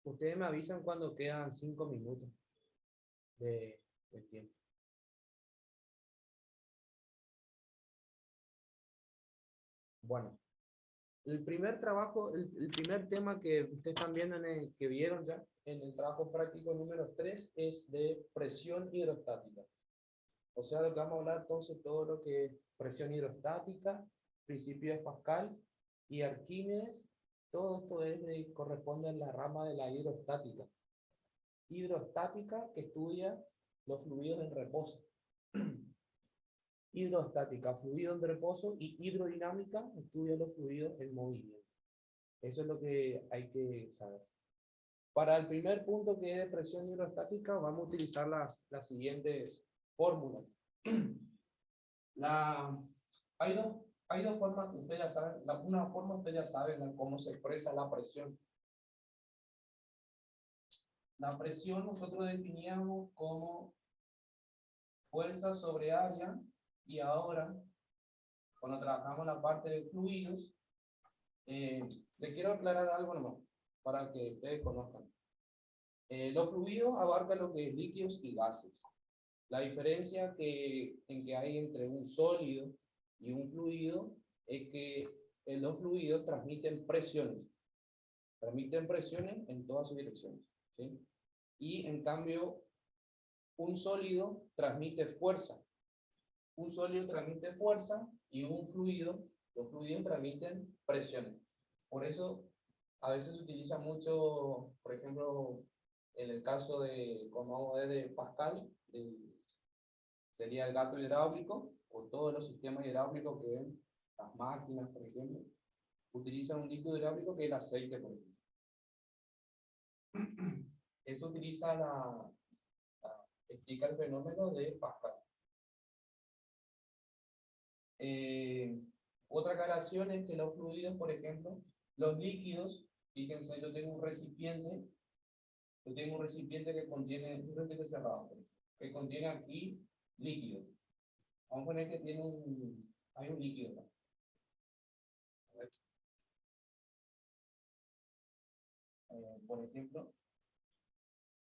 Ustedes me avisan cuando quedan 5 minutos de tiempo. Bueno, el primer trabajo, el primer tema que ustedes están viendo, que vieron ya en el trabajo práctico número 3 es de presión hidrostática. O sea, lo que vamos a hablar entonces, todo lo que es presión hidrostática, principio de Pascal y Arquímedes, todo esto corresponde a la rama de la hidrostática. Hidrostática que estudia los fluidos en reposo. Hidrostática, fluido en reposo, y hidrodinámica estudia los fluidos en movimiento. Eso es lo que hay que saber. Para el primer punto, que es de presión hidrostática, vamos a utilizar las siguientes fórmulas. Hay dos formas que ustedes ya saben. Una forma ustedes ya saben cómo se expresa la presión. La presión nosotros definíamos como fuerza sobre área, y ahora, cuando trabajamos la parte de fluidos, le quiero aclarar algo nomás, para que ustedes conozcan. Los fluidos abarcan lo que es líquidos y gases. La diferencia en que hay entre un sólido y un fluido es que los fluidos transmiten presiones en todas sus direcciones, ¿sí? Y en cambio, un sólido transmite fuerza. Un sólido transmite fuerza y los fluidos transmiten presiones. Por eso, a veces se utiliza mucho, por ejemplo, en el caso como es de Pascal, sería el gato hidráulico, o todos los sistemas hidráulicos que ven, las máquinas, por ejemplo, utilizan un líquido hidráulico que es el aceite, por ejemplo. Eso explica el fenómeno de Pascal. Otra aclaración es que los fluidos, por ejemplo, los líquidos, fíjense, yo tengo un recipiente que contiene, un recipiente cerrado, que contiene aquí líquido. Vamos a poner que hay un líquido acá. Por ejemplo,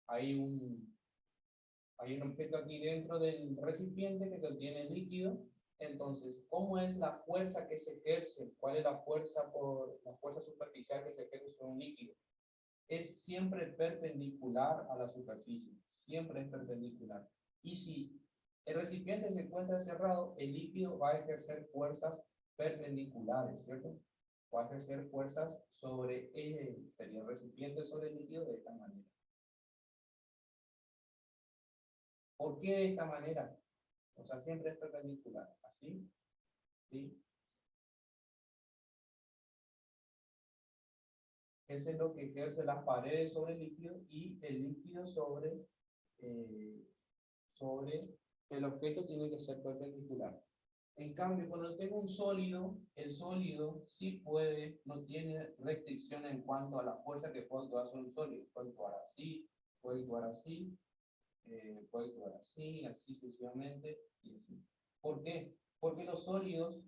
hay un objeto aquí dentro del recipiente que contiene líquido. Entonces, ¿cómo es la fuerza que se ejerce? ¿Cuál es la fuerza superficial que se ejerce sobre un líquido? Es siempre perpendicular a la superficie, siempre es perpendicular. Y si el recipiente se encuentra cerrado, el líquido va a ejercer fuerzas perpendiculares, ¿cierto? Va a ejercer fuerzas sería el recipiente sobre el líquido de esta manera. ¿Por qué de esta manera? O sea, siempre es perpendicular, así, ¿sí? Eso es lo que ejerce las paredes sobre el líquido y el líquido sobre el objeto tiene que ser perpendicular. En cambio, cuando tengo un sólido, el sólido sí no tiene restricción en cuanto a la fuerza que puede actuar sobre un sólido. Puede actuar así, puede actuar así, puede actuar así, así sucesivamente, y así. ¿Por qué? Porque los sólidos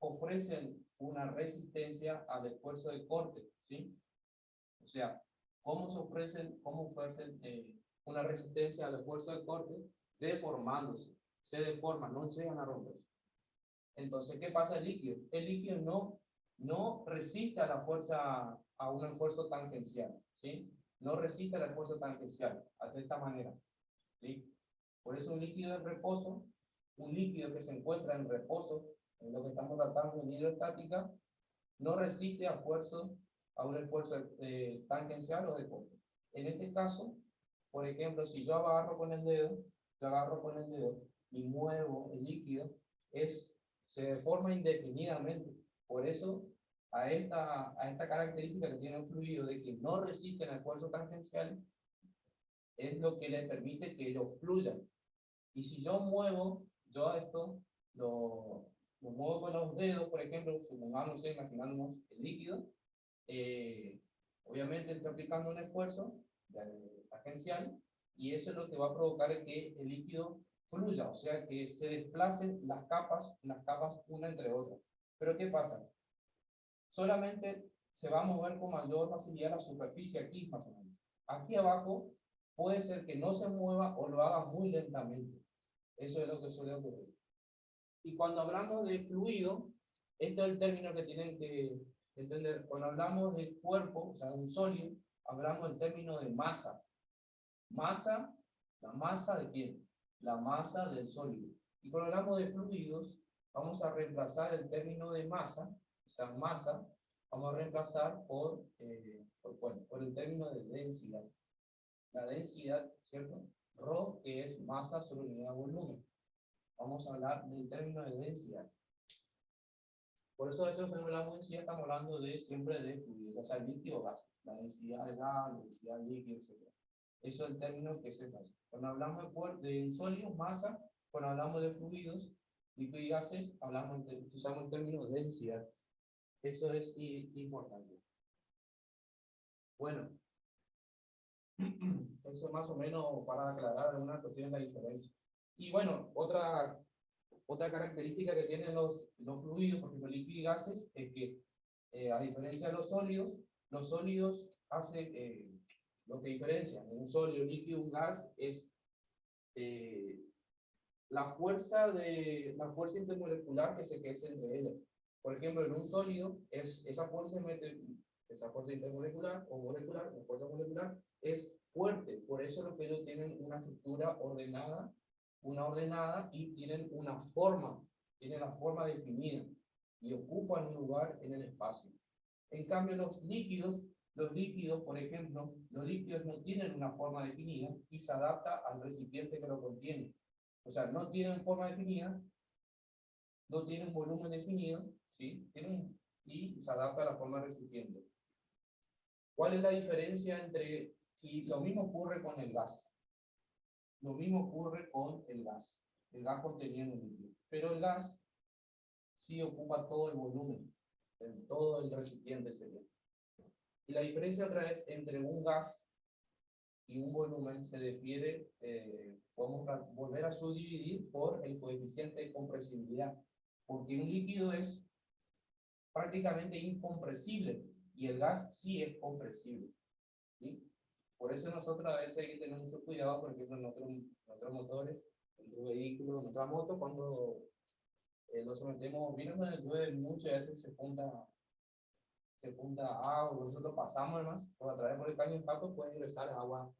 ofrecen una resistencia al esfuerzo de corte, ¿sí? O sea, ¿cómo ofrecen una resistencia al esfuerzo de corte? Deformándose. Se deforman, no llegan a romperse. Entonces, ¿qué pasa el líquido? El líquido no resiste a la fuerza, a un esfuerzo tangencial, ¿sí? No resiste al esfuerzo tangencial, de esta manera, ¿sí? Por eso un líquido en reposo, un líquido que se encuentra en reposo, en lo que estamos tratando en hidrostática, no resiste a un esfuerzo tangencial o de corte. En este caso, por ejemplo, si yo agarro con el dedo y muevo el líquido, se deforma indefinidamente. Por eso, a esta característica que tiene un fluido de que no resiste el esfuerzo tangencial, es lo que le permite que ellos fluyan. Y si yo esto lo muevo con los dedos, por ejemplo, supongamos, imaginamos el líquido, obviamente está aplicando un esfuerzo tangencial, y eso es lo que va a provocar que el líquido fluya, o sea, que se desplacen las capas una entre otras. Pero ¿qué pasa? Solamente se va a mover con mayor facilidad la superficie aquí, más o menos. Aquí abajo puede ser que no se mueva o lo haga muy lentamente. Eso es lo que suele ocurrir. Y cuando hablamos de fluido, este es el término que tienen que entender. Cuando hablamos de cuerpo, o sea, un sólido, hablamos del término de masa. Masa, ¿la masa de quién? La masa del sólido. Y cuando hablamos de fluidos, vamos a reemplazar el término de masa, o sea, masa, vamos a reemplazar por el término de densidad. La densidad, ¿cierto? Rho, que es masa sobre unidad de volumen. Vamos a hablar del término de densidad. Por eso a veces cuando hablamos de densidad estamos hablando siempre de fluidos, o sea, líquido o gas. La densidad de gas, la densidad líquida, etc. Eso es el término que se pasa. Cuando hablamos de sólidos, masa, cuando hablamos de fluidos, líquidos y gases, usamos el término de densidad. Eso es importante. Bueno, eso más o menos para aclarar alguna cuestión de la diferencia. Y bueno, otra característica que tienen los fluidos, por ejemplo, líquidos y gases, es que a diferencia de los sólidos hace lo que diferencia en un sólido, líquido, un gas es la fuerza intermolecular que se crece entre ellas. Por ejemplo, en un sólido esa fuerza intermolecular o molecular, la fuerza molecular es fuerte, por eso es lo que ellos tienen una estructura ordenada y tienen la forma definida y ocupan un lugar en el espacio. En cambio, los líquidos, por ejemplo, los líquidos no tienen una forma definida y se adapta al recipiente que lo contiene. O sea, no tienen forma definida, no tienen volumen definido, ¿sí? Y se adapta a la forma del recipiente. ¿Cuál es la diferencia entre, y lo mismo ocurre con el gas? Lo mismo ocurre con el gas. El gas conteniendo un líquido. Pero el gas sí ocupa todo el volumen, todo el recipiente sería. Y la diferencia otra vez entre un gas y un volumen se refiere, podemos volver a subdividir por el coeficiente de compresibilidad. Porque un líquido es prácticamente incompresible y el gas sí es compresible. ¿Sí? Por eso nosotros a veces hay que tener mucho cuidado, por ejemplo, en nuestros motores, en nuestro vehículo, en nuestra moto, cuando nos sometemos, miren, cuando llueve muchas veces se junta agua, nosotros pasamos además, a través por el caño de escape puede ingresar agua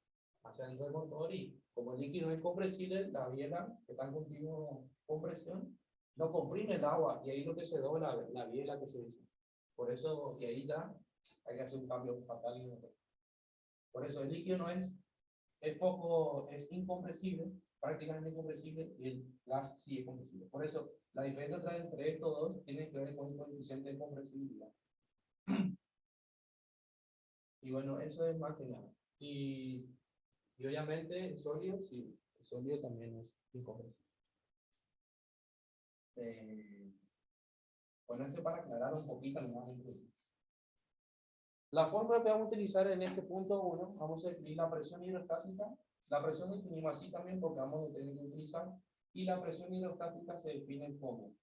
hacia dentro del motor y como el líquido es compresible, la biela que está en continua compresión, no comprime el agua y ahí lo que se dobla la biela que se dice. Por eso, y ahí ya hay que hacer un cambio fatal en el motor. Por eso el líquido no es incompresible, prácticamente incompresible, y el gas sí es compresible. Por eso, la diferencia entre estos dos tiene que ver con el coeficiente de compresibilidad. Y bueno, eso es más que nada. Y obviamente el sólido, sí, el sólido también es incompresible. Bueno, esto para aclarar un poquito más. La fórmula que vamos a utilizar en este punto 1, vamos a definir la presión hidrostática. La presión definimos así también porque vamos a tener que utilizar. Y la presión hidrostática se define como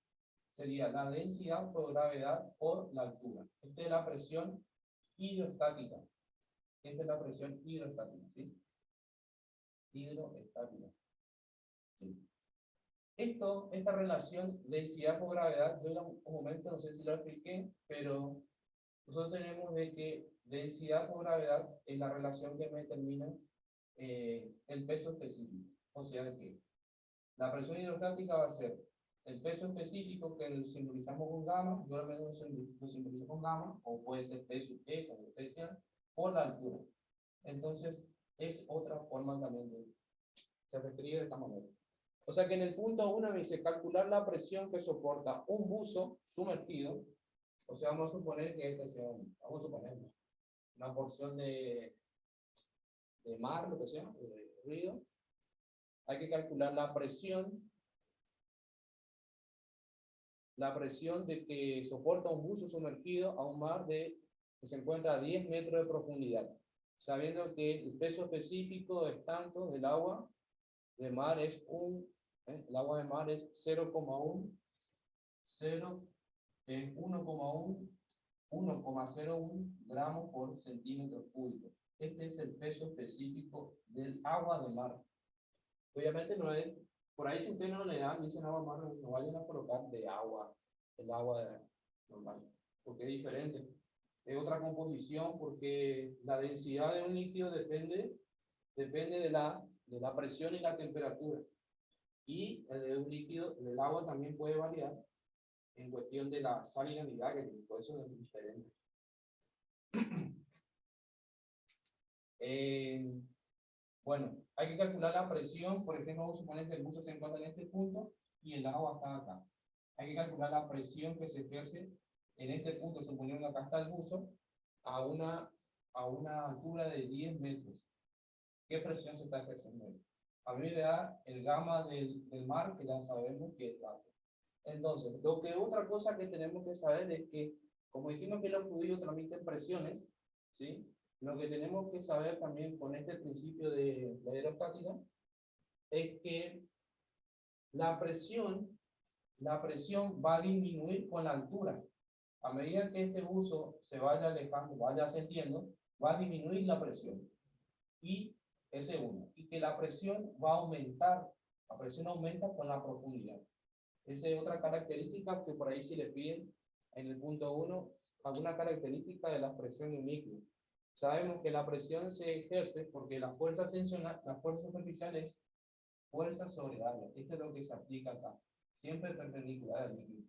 sería la densidad por gravedad por la altura. Esta es la presión hidrostática. Esta es la presión hidrostática, ¿sí? Hidroestática. ¿Sí? Esta relación densidad por gravedad, yo en un momento no sé si lo expliqué, pero nosotros tenemos de que densidad por gravedad es la relación que me determina el peso específico. O sea que la presión hidrostática va a ser el peso específico que lo simbolizamos con gamma, yo lo simbolizo con gamma, o puede ser P sub E, como ustedes quieran, por la altura. Entonces, es otra forma también se reescribe de esta manera. O sea que en el punto 1 me dice calcular la presión que soporta un buzo sumergido. O sea, vamos a suponer que este sea vamos a suponer una porción de mar, lo que sea, de río. Hay que calcular la presión de que soporta un buzo sumergido a un mar que se encuentra a 10 metros de profundidad, sabiendo que el peso específico es tanto del agua de mar es el agua de mar es 1,1 1,01 gramos por centímetro cúbico. Este es el peso específico del agua de mar. Obviamente no es, por ahí si ustedes no le dan, dicen agua de mar, no vayan a colocar de agua, el agua normal, porque es diferente. Es otra composición porque la densidad de un líquido depende de la presión y la temperatura. Y el de un líquido, el del agua también puede variar en cuestión de la salinidad, que por eso es diferente. Bueno, hay que calcular la presión. Por ejemplo, vamos a suponer que el buzo se encuentra en este punto y el agua está acá. Hay que calcular la presión que se ejerce en este punto, suponiendo que acá está el buzo, a una altura de 10 metros. ¿Qué presión se está ejerciendo ahí? A mí me da el gamma del mar, que ya sabemos que es alto. Entonces, otra cosa que tenemos que saber es que, como dijimos que los fluidos transmiten presiones, ¿sí? Lo que tenemos que saber también con este principio de la aerostática es que la presión va a disminuir con la altura. A medida que este buzo se vaya alejando, vaya ascendiendo, va a disminuir la presión. Y ese uno. Y que la presión va a aumentar. La presión aumenta con la profundidad. Esa es otra característica que por ahí si le piden en el punto 1, alguna característica de la presión de un líquido. Sabemos que la presión se ejerce porque la fuerza superficial es fuerza sobre área. Esto es lo que se aplica acá. Siempre perpendicular al líquido.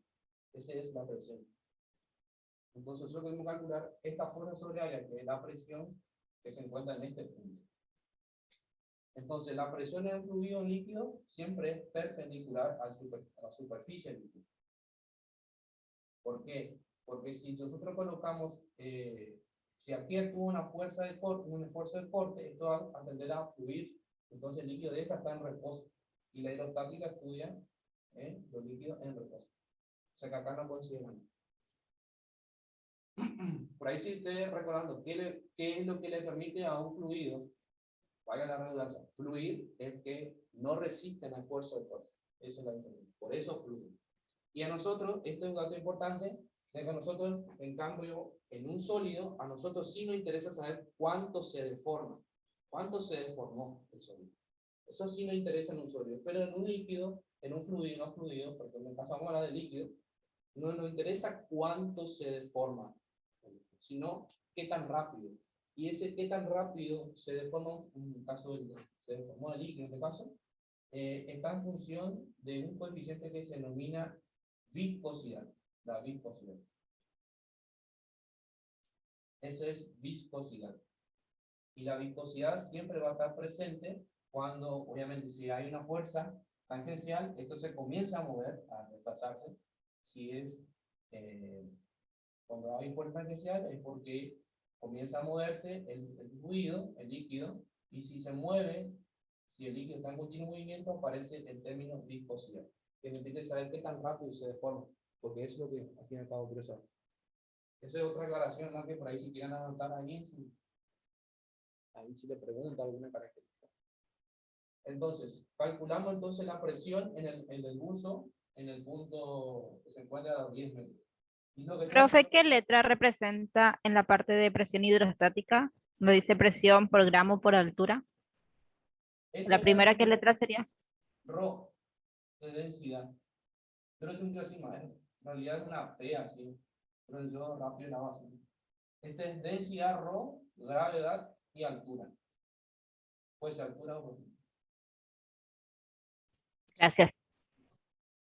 Esa es la presión. Entonces nosotros podemos calcular esta fuerza sobre área, que es la presión que se encuentra en este punto. Entonces, la presión en el fluido líquido siempre es perpendicular a la superficie líquida. ¿Por qué? Porque si nosotros colocamos, si aquí actúa una fuerza de corte, un esfuerzo de corte, esto va a tender a fluir, entonces el líquido de esta está en reposo. Y la aerostática estudia los líquidos en reposo. O sea que acá no consideran. Por ahí si ustedes recordando, ¿qué es lo que le permite a un fluido, vaya la redundancia, fluir? Es que no resisten al esfuerzo de corte. Eso es la diferencia. Por eso fluye. Y a nosotros, este es un dato importante, de que nosotros, en cambio, en un sólido, a nosotros sí nos interesa saber cuánto se deforma. ¿Cuánto se deformó el sólido? Eso sí nos interesa en un sólido. Pero en un líquido, en un fluido, no fluido, porque me pasamos a la de líquido, no nos interesa cuánto se deforma, sino qué tan rápido. Y ese qué tan rápido se deforma, en el caso se deformó el líquido, en este caso, está en función de un coeficiente que se denomina viscosidad. La viscosidad. Eso es viscosidad. Y la viscosidad siempre va a estar presente cuando, obviamente, si hay una fuerza tangencial, esto se comienza a mover, a desplazarse. Si es cuando hay fuerza tangencial es porque comienza a moverse el fluido, el líquido, y si se mueve, si el líquido está en continuo movimiento, aparece el término viscosidad. Que nos tiene que saber qué tan rápido se deforma, porque eso es lo que al fin y al cabo quiero saber. Esa es otra aclaración, ¿no? Que por ahí si quieren anotar ahí si le pregunta alguna característica. Entonces, calculamos entonces la presión en el buzo, en el punto que se encuentra a los 10 metros. Y lo que Profe, ¿qué letra representa en la parte de presión hidrostática? ¿No dice presión por gramo por altura? La primera, ¿qué letra sería? Rho, de densidad. Pero es un tío así, en realidad es una P así, pero yo rápido la hago así. Este es densidad Rho, gravedad y altura. Puede ser altura o volumen. Gracias.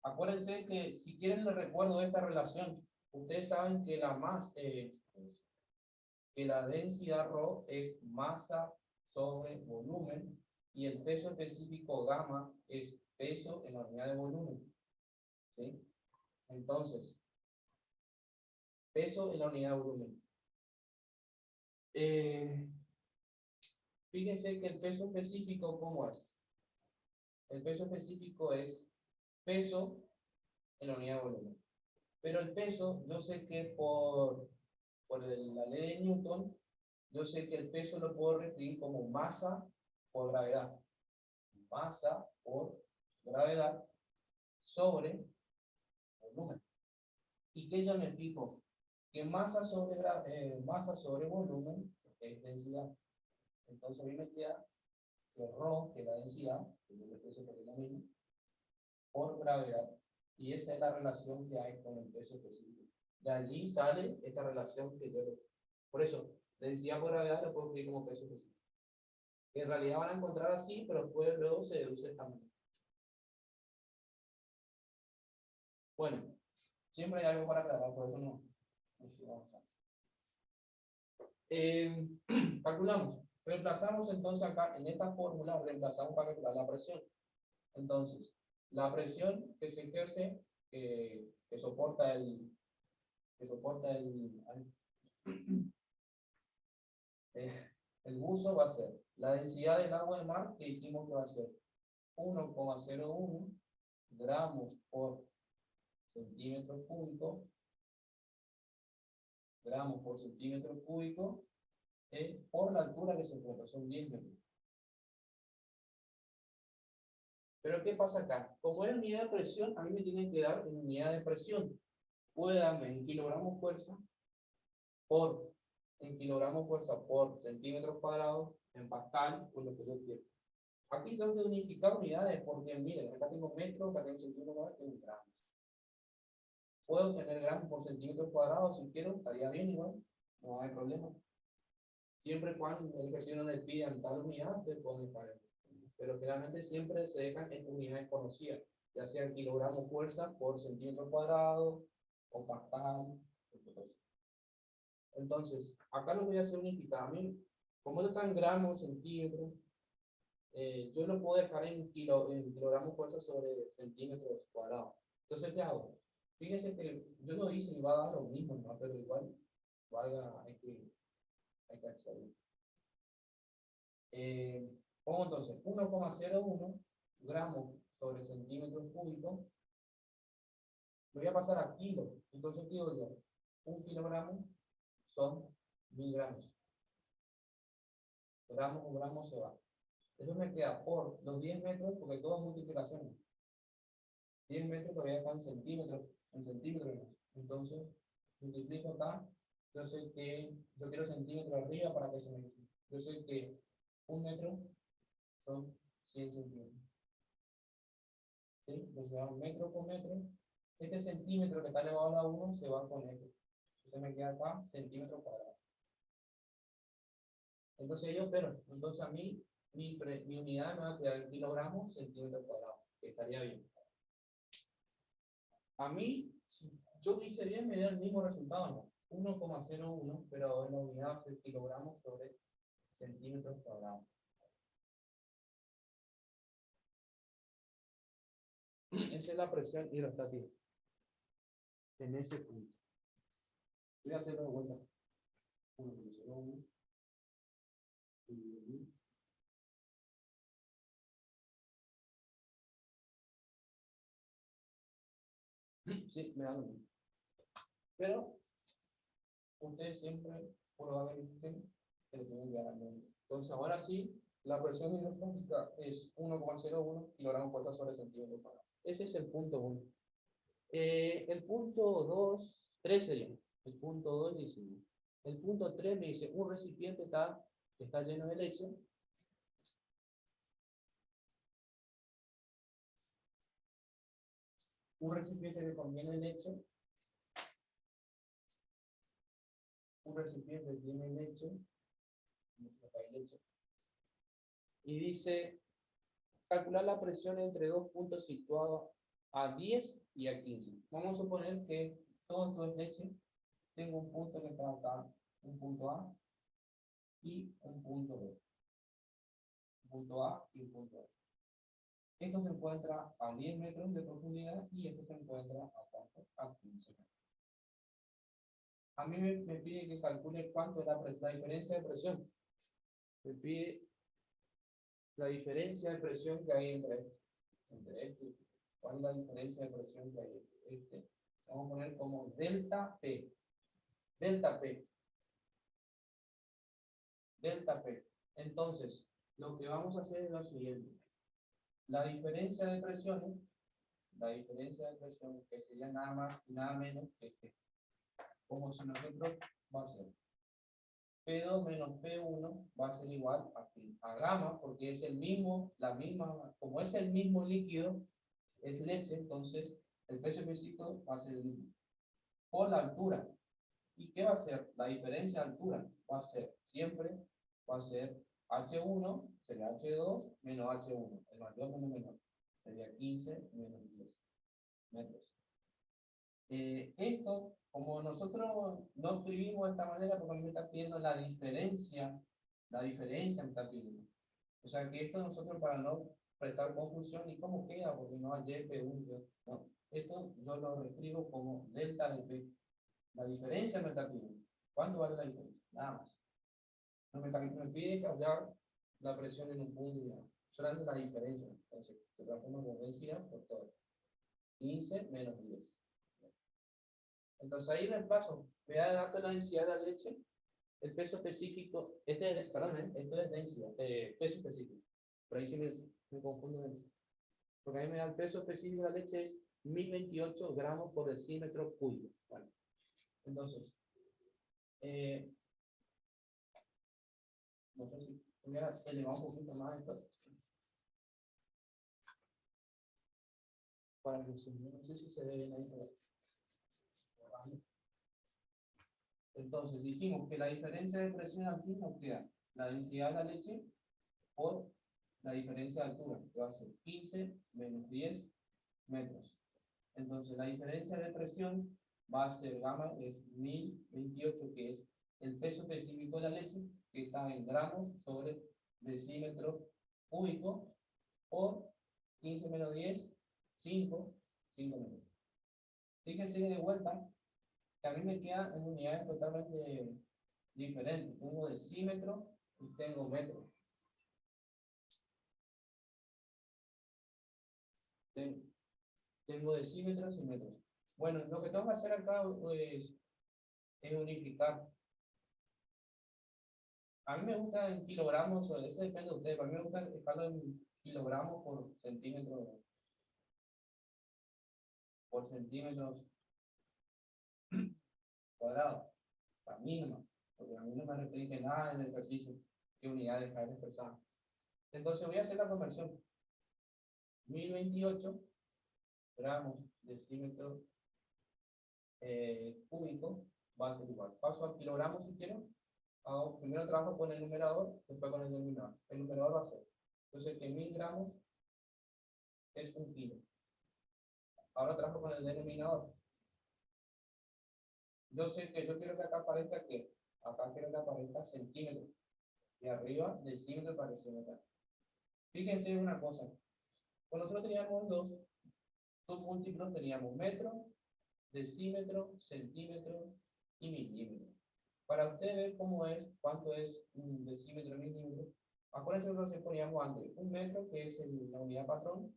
Acuérdense que si quieren les recuerdo esta relación. Ustedes saben que que la densidad Rho es masa sobre volumen y el peso específico gamma es peso en la unidad de volumen. ¿Sí? Entonces, peso en la unidad de volumen. Fíjense que el peso específico, ¿cómo es? El peso específico es peso en la unidad de volumen. Pero el peso, yo sé que por la ley de Newton, yo sé que el peso lo puedo referir como masa por gravedad. Masa por gravedad sobre volumen. ¿Y qué yo me fijo? que masa sobre volumen es densidad. Entonces a mí me queda que ρ, que es la densidad, que yo le puse porque es lo mismo, por gravedad. Y esa es la relación que hay con el peso específico. De allí sale esta relación que yo le... Por eso, densidad por gravedad lo puedo escribir como peso específico. Que en realidad van a encontrar así, pero después luego se deduce también. Bueno, siempre hay algo para aclarar, por eso no sigo avanzando. Calculamos. Reemplazamos entonces acá, en esta fórmula, reemplazamos para calcular la presión. Entonces, la presión que se ejerce, que soporta el buzo va a ser la densidad del agua de mar, que dijimos que va a ser 1,01 gramos por centímetro cúbico, por la altura que se encuentra, son 10 metros. Pero ¿qué pasa acá? Como es unidad de presión, a mí me tienen que dar en unidad de presión. Puede darme en kilogramos fuerza por centímetros cuadrados, en pascal, por lo que yo quiero. Aquí tengo que unificar unidades porque miren, acá tengo metros, acá tengo centímetros cuadrados, tengo gramos. Puedo tener gramos por centímetros cuadrados si quiero, estaría bien igual, no hay problema. Siempre cuando el ejercicio no le pidan tal unidad, se puede dejar. Pero generalmente siempre se dejan en unidades conocidas, ya sea kilogramos fuerza por centímetro cuadrado o pascal. Entonces, acá lo voy a hacer unificado. Como no están gramos, centímetros, yo lo puedo dejar en kilogramos fuerza sobre centímetros cuadrados. Entonces, ¿qué hago? Fíjense que yo no hice y va a dar lo mismo, ¿no? Pero igual hay que hacerlo. Pongo entonces 1,01 gramos sobre centímetros cúbicos. Lo voy a pasar a kilo. Entonces, digo yo, 1 kilogramo son 1000 gramos. Gramos con gramos se va. Eso me queda por los 10 metros, porque todo es multiplicación. 10 metros lo voy a dejar en centímetros. Entonces, multiplico acá. Yo sé que yo quiero centímetros arriba para que se me... Yo sé que 1 metro son 100 centímetros. ¿Sí? Entonces, metro por metro. Este centímetro que está elevado a la 1 se va con esto. Entonces me queda acá centímetros cuadrados. Entonces yo, pero, entonces a mí, mi unidad me va a quedar en kilogramos, centímetros cuadrados, que estaría bien. A mí, si yo hice bien, me da el mismo resultado, ¿no? 1,01, pero en la unidad va a ser kilogramos sobre centímetros cuadrados. Esa es la presión hidrostática en ese punto. Voy a hacerlo de vuelta. 1,01. Sí, me da lo mismo. Pero ustedes siempre probablemente se lo tienen que dar al menos. Entonces, ahora sí, la presión hidrostática es 1,01 kilogramos fuerza sobre centímetro cuadrado. Ese es el punto 1. El punto 2, 3 sería. El punto 2 dice. El punto 3 me dice, un recipiente está lleno de leche. Un recipiente que contiene leche. Un recipiente tiene leche. Y dice, calcular la presión entre dos puntos situados a 10 y a 15. Vamos a suponer que todo esto es leche. Tengo un punto que está acá, un punto A y un punto B. Un punto A y un punto B. Esto se encuentra a 10 metros de profundidad y esto se encuentra a 15 metros. A mí me pide que calcule cuánto es la diferencia de presión. Me pide la diferencia de presión que hay entre este. ¿Cuál es la diferencia de presión que hay entre este? Vamos a poner como delta P. Delta P. Delta P. Entonces, lo que vamos a hacer es lo siguiente. La diferencia de presiones, que sería nada más y nada menos que este. como si nosotros va a ser P2 menos P1 va a ser igual a gamma, porque es el mismo, como es el mismo líquido, es leche, entonces el peso específico va a ser el mismo. Por la altura. ¿Y qué va a ser? La diferencia de altura va a ser siempre, va a ser H1, sería H2 menos H1, el mayor menos menor, sería 15 menos 10 metros. Esto, como nosotros no escribimos de esta manera, porque me está pidiendo la diferencia me está pidiendo. O sea que esto nosotros para no prestar confusión, ¿y cómo queda? Porque no hay P1, no. Esto yo lo reescribo como delta de P. La diferencia me está pidiendo. ¿Cuánto vale la diferencia? Nada más. No me pide cambiar la presión en un punto y nada. Solamente la diferencia. Entonces, se transforma como densidad por todo. 15 menos 10. Entonces ahí les paso. Me da el dato de la densidad de la leche. El peso específico. Perdón, esto es densidad. Peso específico. Por ahí sí me confundo. Porque a mí me da el peso específico de la leche es 1028 gramos por decímetro cúbico. Bueno, entonces, no sé si voy a elevar un poquito más esto. Para que se, no sé si se ve bien ahí. Entonces dijimos que la diferencia de presión al fin nos queda la densidad de la leche por la diferencia de altura, que va a ser 15 menos 10 metros. Entonces la diferencia de presión va a ser gamma, es 1028, que es el peso específico de la leche, que está en gramos sobre decímetro cúbico, por 15 menos 10, 5 metros. Fíjense de vuelta que a mí me queda en unidades totalmente diferentes. Tengo decímetro y tengo metro. Tengo decímetros y metros. Bueno, lo que tengo que hacer acá es unificar. A mí me gusta en kilogramos, o eso depende de ustedes, a mí me gusta dejarlo en kilogramos por centímetros cuadrados, la mínima, porque a mí no me restringe nada en el ejercicio, qué unidades cada expresada. Entonces voy a hacer la conversión. 1028 gramos decímetro cúbico va a ser igual. Paso al kilogramo si quiero. Primero trabajo con el numerador, después con el denominador. El numerador va a ser. Entonces que 1000 gramos es 1 kilo. Ahora trabajo con el denominador. Yo sé que yo quiero que acá aparezca que acá quiero que aparezca centímetros. Y arriba decímetro para que se meta. Fíjense en una cosa. Cuando nosotros teníamos dos submúltiplos, teníamos metro, decímetro, centímetro y milímetro. Para ustedes ver cómo es, cuánto es un decímetro y milímetro, acuérdense que nosotros poníamos antes un metro, que es la unidad patrón,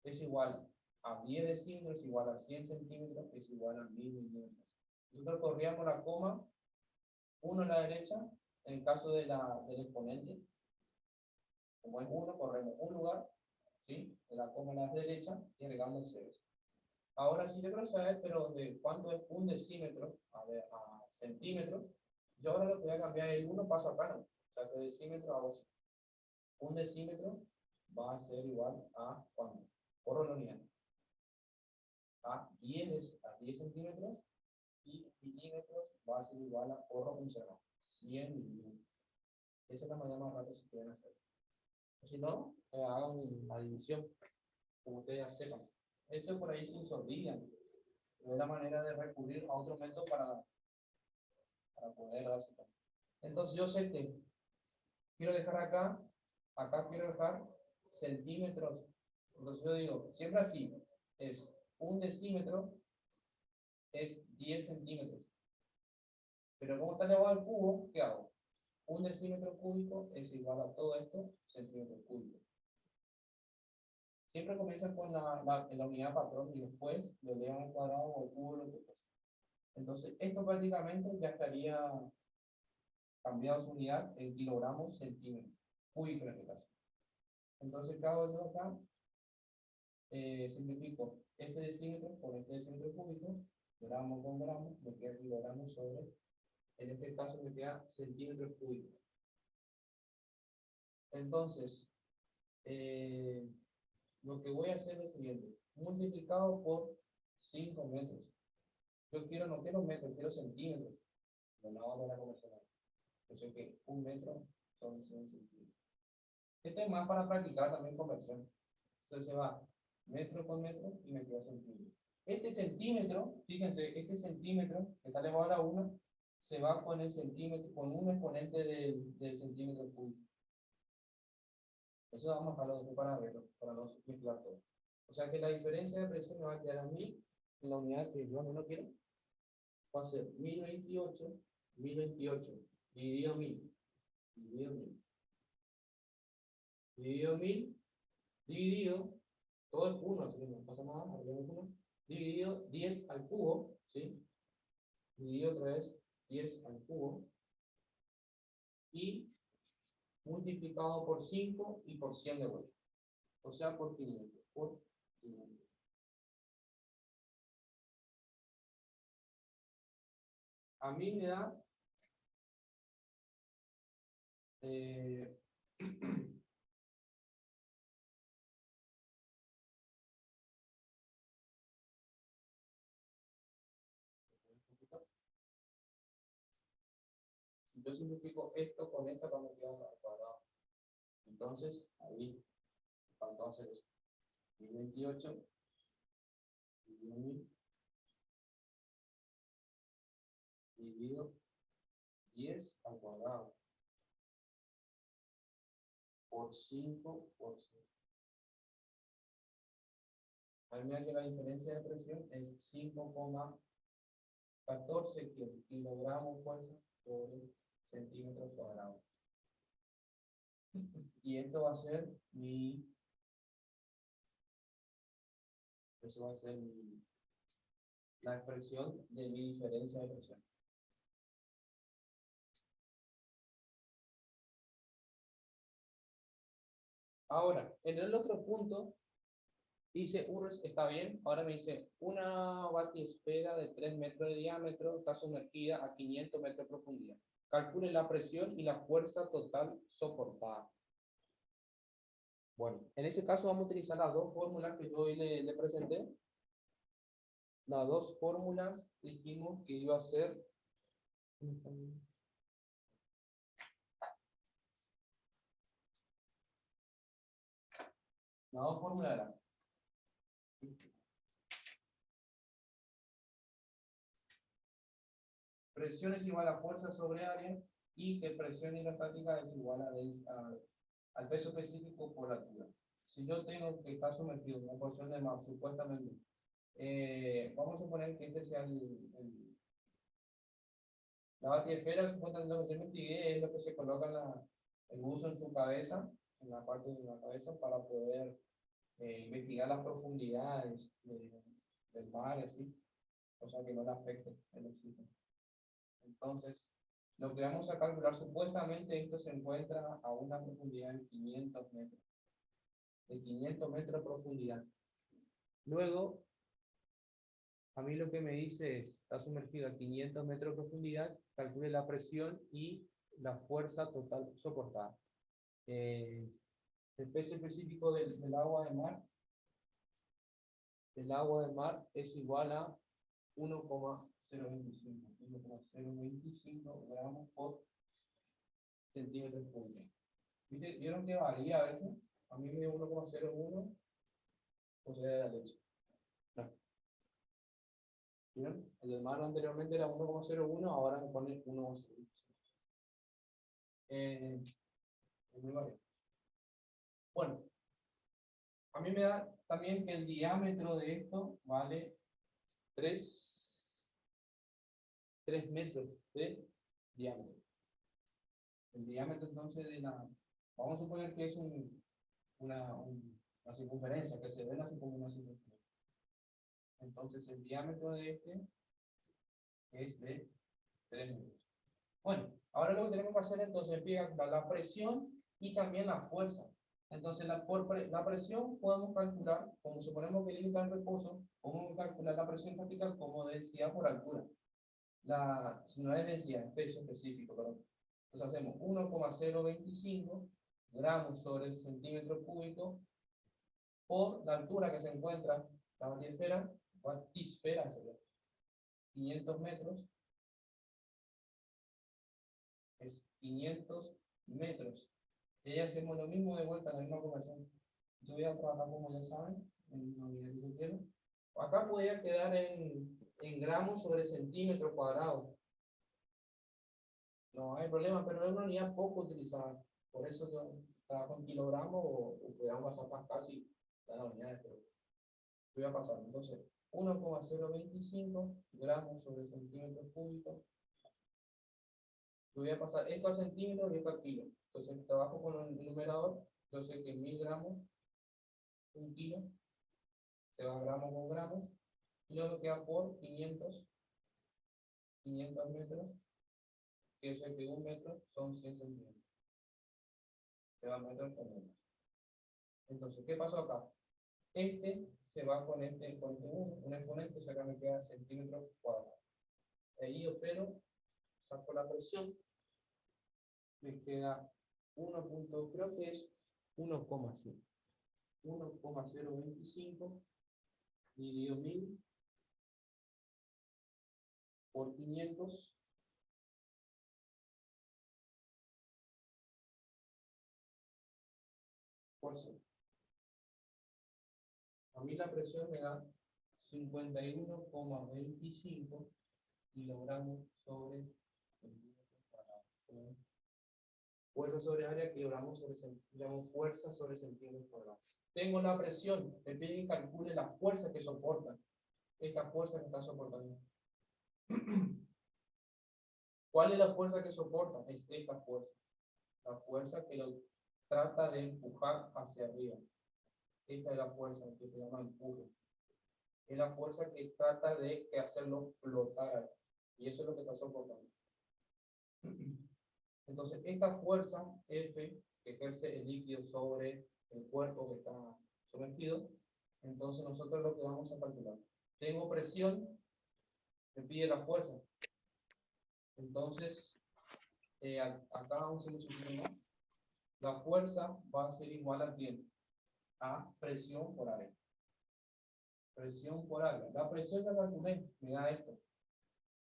es igual a 10 decímetros, igual a 100 centímetros, es igual a 1000 milímetros. Nosotros corríamos la coma, 1 a la derecha, en el caso del exponente, como es 1, corremos un lugar, ¿sí? La coma a la derecha y agregamos ceros. Ahora sí yo quiero saber, pero de cuánto es un decímetro a centímetros, yo ahora lo que voy a cambiar el 1 paso acá, ¿no? O sea, que decímetro a 8. Un decímetro va a ser igual a ¿cuánto? Corro la unidad. A 10 centímetros y milímetros va a ser igual a, corro un cerrado, 100 milímetros. Esa es la manera más rápida si quieren hacer. O si no, hagan la división, como ustedes ya sepan. Eso por ahí se olvidan. Es la manera de recurrir a otro método para poder darse cuenta. Entonces yo sé que quiero dejar acá quiero dejar centímetros. Entonces yo digo, siempre así, es un decímetro, es 10 centímetros. Pero como está elevado al cubo, ¿qué hago? Un decímetro cúbico es igual a todo esto, centímetros cúbicos. Siempre comienza con la unidad patrón y después lo elevan al cuadrado o al cubo, lo que fuese. Entonces, esto prácticamente ya estaría cambiado su unidad en kilogramos, centímetros, cúbico en este caso. Entonces, ¿qué hago yo acá? Simplifico este decímetro por este decímetro cúbico gramo con gramo, me queda kilogramos sobre, en este caso me queda centímetros cúbicos. Entonces, lo que voy a hacer es lo siguiente, multiplicado por 5 metros. Yo no quiero metros, quiero centímetros. De la hora convencional. Yo sé que 1 metro son 100 centímetros. Esto es más para practicar también conversión. Entonces se va metro con metro y me queda centímetro. Este centímetro, fíjense, este centímetro, que está elevado a la 1, se va con el centímetro, con un exponente del centímetro cúbico. Eso vamos a dejarlo después para verlo, para no mezclar todo. O sea que la diferencia de presión me va a quedar a mí en la unidad que yo no quiero. Va a ser 1028 dividido 1000, dividido 1000, dividido 1000, dividido, todo es 1, así que no pasa nada, agregamos 1, dividido 10 al cubo, ¿sí? Dividido otra vez 10 al cubo, y multiplicado por 5 y por 100 de vuelta. O sea, por 500, por 500. A mí me da si yo simplifico esto con esto, cuando queda al cuadrado. Entonces, ahí faltó hacer eso. 1028 dividido 1000 dividido 10 al cuadrado por 5 por 5. A mí me da que la diferencia de presión es 5,14 kilogramos fuerza sobre centímetros cuadrados. Y esto va a ser la expresión de mi diferencia de presión. Ahora, en el otro punto, dice, está bien, ahora me dice, una batiesfera de 3 metros de diámetro está sumergida a 500 metros de profundidad. Calcule la presión y la fuerza total soportada. Bueno, en ese caso vamos a utilizar las dos fórmulas que yo hoy le presenté. Las dos fórmulas dijimos que iba a ser... Las dos fórmulas eran... Presión es igual a fuerza sobre área y que presión hidrostática es igual al peso específico por altura. Si yo tengo que estar sumergido en una porción de mar, supuestamente, vamos a suponer que este sea la batiesfera, supuestamente lo que yo investigué es lo que se coloca el buzo en su cabeza, en la parte de la cabeza, para poder investigar las profundidades del mar, así, o sea que no le afecte el oxígeno. Entonces, lo que vamos a calcular, supuestamente esto se encuentra a una profundidad de 500 metros. De 500 metros de profundidad. Luego, a mí lo que me dice es, está sumergido a 500 metros de profundidad, calcule la presión y la fuerza total soportada. El peso específico del agua de mar, es igual a 1,025 gramos por centímetro cúbico. ¿Vieron que varía a veces? A mí me dio 1,01, o sea, de la leche. No. ¿Vieron? El del mar anteriormente era 1,01, ahora me pone 1,05. Es muy variable. Bueno, a mí me da también que el diámetro de esto vale 3 metros de diámetro. El diámetro entonces vamos a suponer que es una circunferencia, que se ve así como una circunferencia. Entonces el diámetro de este es de 3 metros. Bueno, ahora lo que tenemos que hacer entonces es calcular la presión y también la fuerza. Entonces, la presión podemos calcular, como suponemos que el líquido está en reposo, podemos calcular la presión estática como densidad por altura. Si no es densidad, es peso específico, perdón. Entonces hacemos 1,025 gramos sobre centímetro cúbico por la altura que se encuentra la batisfera sería 500 metros, es 500 metros. Y hacemos lo mismo de vuelta, la misma conversión. Yo voy a trabajar, como ya saben, en la unidad que yo quiero. Acá podría quedar en gramos sobre centímetro cuadrado. No hay problema, pero es una unidad poco utilizada. Por eso yo trabajo en kilogramos o podemos pasar más casi a las unidades, pero voy a pasar. Entonces, 1,025 gramos sobre centímetro cúbico. Voy a pasar esto a centímetros y esto a kilo. Entonces, trabajo con el numerador. Yo sé que 1000 gramos, un kilo, se va gramos con gramos. Y luego queda por 500 metros, que yo sé que un metro son 100 centímetros. Se va a metros con metros. Entonces, ¿qué pasó acá? Este se va con este exponente 1, un exponente, o sea que me queda centímetros cuadrados. Ahí opero, saco la presión, me queda 1. Creo que es 1,5. 1,025 dividido 1000 por 500 por 100. A mí la presión me da 51,25 kilogramos sobre centímetros cuadrados. Fuerza sobre área, kilogramos sobre centímetros, fuerza sobre centímetros cuadrados. Tengo la presión, me pide que calcule la fuerza que soporta. Esta fuerza que está soportando. ¿Cuál es la fuerza que soporta? Es esta fuerza. La fuerza que lo trata de empujar hacia arriba. Esta es la fuerza que se llama empuje. Es la fuerza que trata de hacerlo flotar. Y eso es lo que está soportando. Entonces, esta fuerza F que ejerce el líquido sobre el cuerpo que está sometido, entonces nosotros lo que vamos a calcular. Tengo presión, me pide la fuerza. Entonces, acá vamos a hacer un la fuerza va a ser igual a tiempo, a presión por área. Presión por área. La presión ya la calculé, me da esto.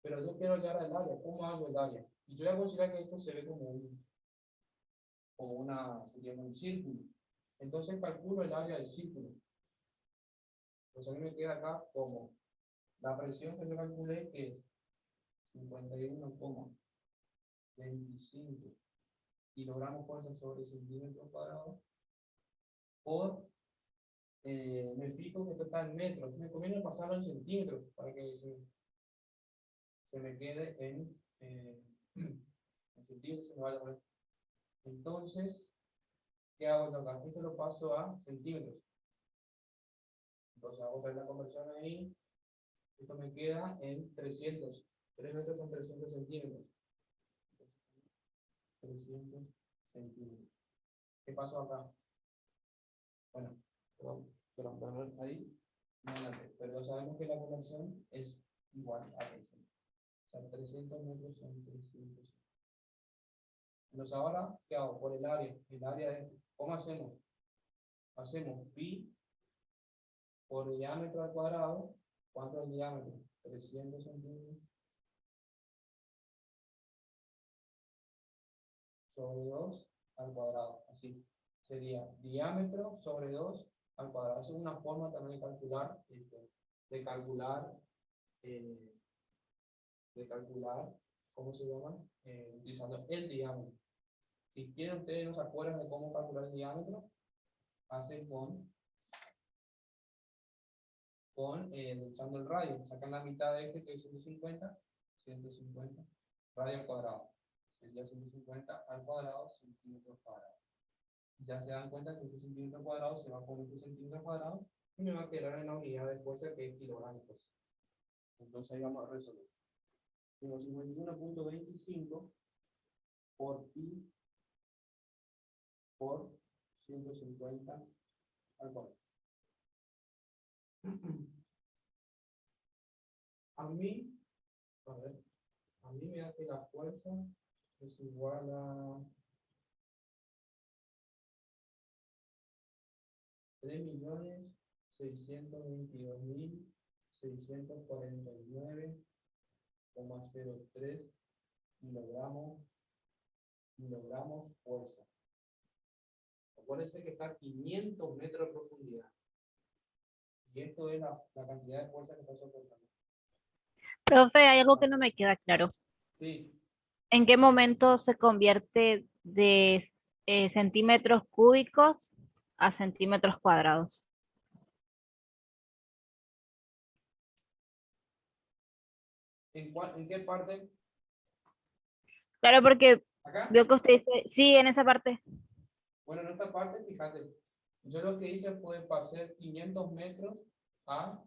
Pero yo quiero hallar el área. ¿Cómo hago el área? Y yo voy a considerar que esto se ve como sería un círculo. Entonces calculo el área del círculo. Pues a mí me queda acá como la presión que yo calculé, que es 51,25 kilogramos fuerza sobre centímetros cuadrados, por, me fijo que esto está en metros. Me conviene pasarlo en centímetros para que se me quede en centímetros, se me vaya a ver. Entonces, ¿qué hago yo acá? Esto lo paso a centímetros. Entonces hago otra vez la conversión ahí. Esto me queda en 300. 3 metros son 300 centímetros. 300 centímetros. ¿Qué pasó acá? Bueno, perdón, ahí. Pero sabemos que la conversión es igual a 300. O sea, 300 metros son 300. Entonces ahora, ¿qué hago? Por el área. El área de esto. ¿Cómo hacemos? Hacemos pi por diámetro al cuadrado. ¿Cuánto es el diámetro? 300 centímetros. Sobre 2 al cuadrado. Así. Sería diámetro sobre 2 al cuadrado. Esa es una forma también de calcular, ¿cómo se llama? Utilizando el diámetro. Si quieren ustedes no se acuerdan de cómo calcular el diámetro, hacen usando el radio. Sacan la mitad de este que es 150, radio al cuadrado. Sería 150 al cuadrado, centímetros cuadrados. Ya se dan cuenta que este centímetro cuadrado se va con este centímetro cuadrado y me va a quedar en la unidad de fuerza que es kilogramo de fuerza. Entonces ahí vamos a resolver. Tengo 51,25 por pi por 150 al cuadrado. A mí, a ver, a mí me da que la fuerza es igual a 3.622.649,03 kilogramos fuerza. Acuérdense que está a 500 metros de profundidad. Y esto es la cantidad de fuerza que está soportando. Profe, hay algo que no me queda claro. Sí, ¿En qué momento se convierte de centímetros cúbicos a centímetros cuadrados? ¿en qué parte? Claro, porque ¿Acá? veo que usted dice, sí, en esa parte. Bueno, en esta parte, fíjate, yo lo que hice fue pasar 500 metros a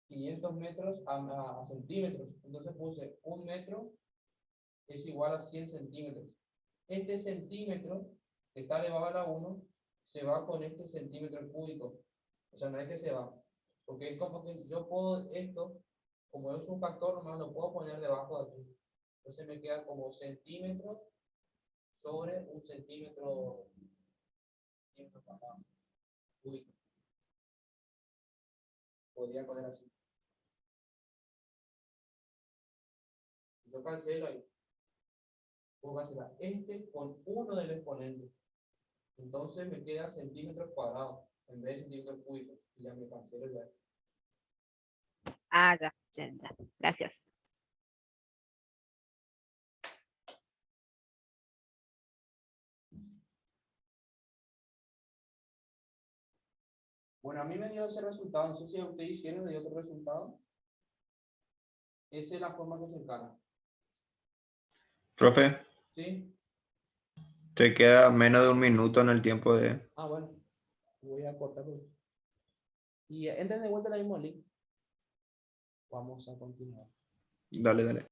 500 metros a centímetros. Entonces puse 1 metro es igual a 100 centímetros. Este centímetro que está elevado a la 1 se va con este centímetro cúbico. O sea, no es que se va. Porque es como que yo puedo esto, como es un factor normal, lo puedo poner debajo de aquí. Entonces me queda como centímetro sobre un centímetro cúbico. Podría poner así. Yo cancelo ahí. Puedo cancelar este con uno del exponente. Entonces me queda centímetros cuadrados en vez de centímetros cúbicos. Y ya me cancelo ya. Ah, ya, ya, ya. Gracias. Bueno, a mí me dio ese resultado. No sé si a ustedes hicieron de otro resultado. Esa es la forma que se encarga. Profe, ¿Sí? te queda menos de un minuto en el tiempo de... Ah, bueno. Voy a cortarlo. Y entren de vuelta en el mismo link. Vamos a continuar. Dale, dale.